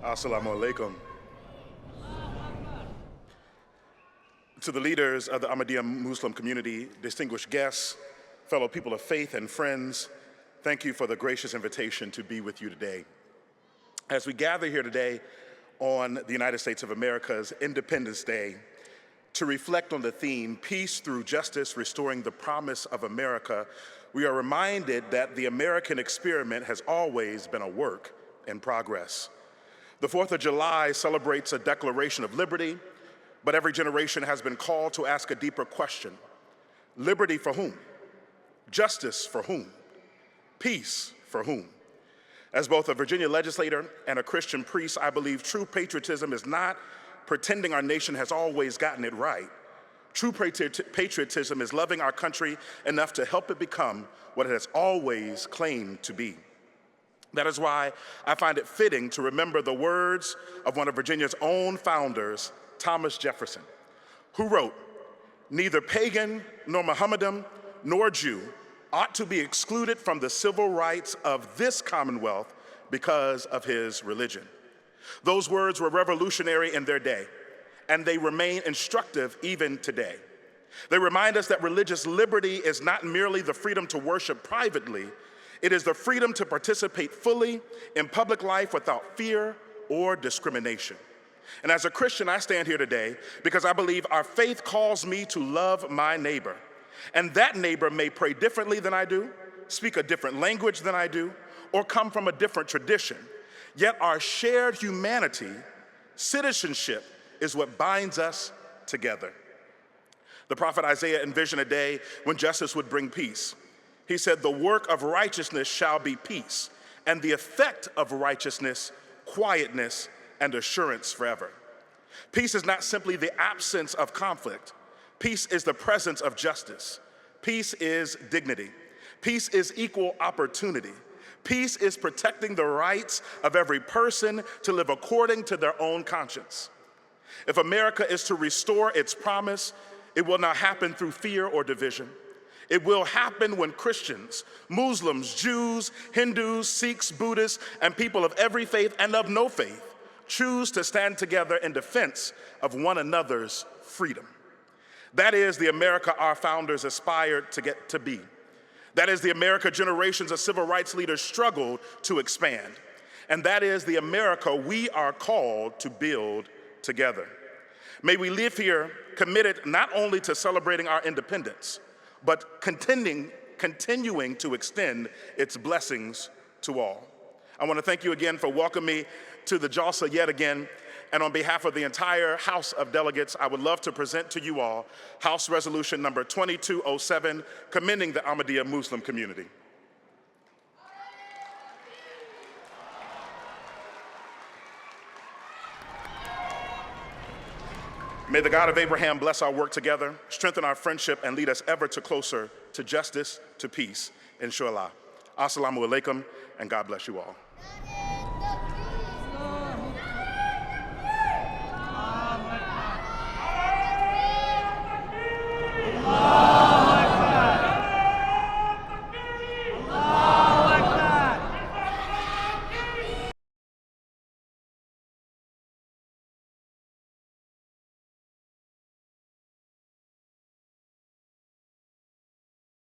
Assalamu alaikum. To the leaders of the Ahmadiyya Muslim community, distinguished guests, fellow people of faith and friends, thank you for the gracious invitation to be with you today. As we gather here today on the United States of America's Independence Day to reflect on the theme, Peace Through Justice, Restoring the Promise of America, we are reminded that the American experiment has always been a work in progress. The 4th of July celebrates a declaration of liberty, but every generation has been called to ask a deeper question. Liberty for whom? Justice for whom? Peace for whom? As both a Virginia legislator and a Christian priest, I believe true patriotism is not pretending our nation has always gotten it right. True patriotism is loving our country enough to help it become what it has always claimed to be. That is why I find it fitting to remember the words of one of Virginia's own founders, Thomas Jefferson, who wrote, "Neither pagan nor Mohammedan nor Jew ought to be excluded from the civil rights of this Commonwealth because of his religion." Those words were revolutionary in their day, and they remain instructive even today. They remind us that religious liberty is not merely the freedom to worship privately, it is the freedom to participate fully in public life without fear or discrimination. And as a Christian, I stand here today because I believe our faith calls me to love my neighbor. And that neighbor may pray differently than I do, speak a different language than I do, or come from a different tradition. Yet our shared humanity, citizenship, is what binds us together. The prophet Isaiah envisioned a day when justice would bring peace. He said, "The work of righteousness shall be peace, and the effect of righteousness, quietness, and assurance forever." Peace is not simply the absence of conflict. Peace is the presence of justice. Peace is dignity. Peace is equal opportunity. Peace is protecting the rights of every person to live according to their own conscience. If America is to restore its promise, it will not happen through fear or division. It will happen when Christians, Muslims, Jews, Hindus, Sikhs, Buddhists, and people of every faith and of no faith choose to stand together in defense of one another's freedom. That is the America our founders aspired to get to be. That is the America generations of civil rights leaders struggled to expand. And that is the America we are called to build together. May we live here committed not only to celebrating our independence, but continuing to extend its blessings to all. I want to thank you again for welcoming me to the Jalsa yet again. And on behalf of the entire House of Delegates, I would love to present to you all House Resolution number 2207, commending the Ahmadiyya Muslim community. May the God of Abraham bless our work together, strengthen our friendship, and lead us ever closer to justice, to peace, inshallah. Assalamu alaikum, and God bless you all.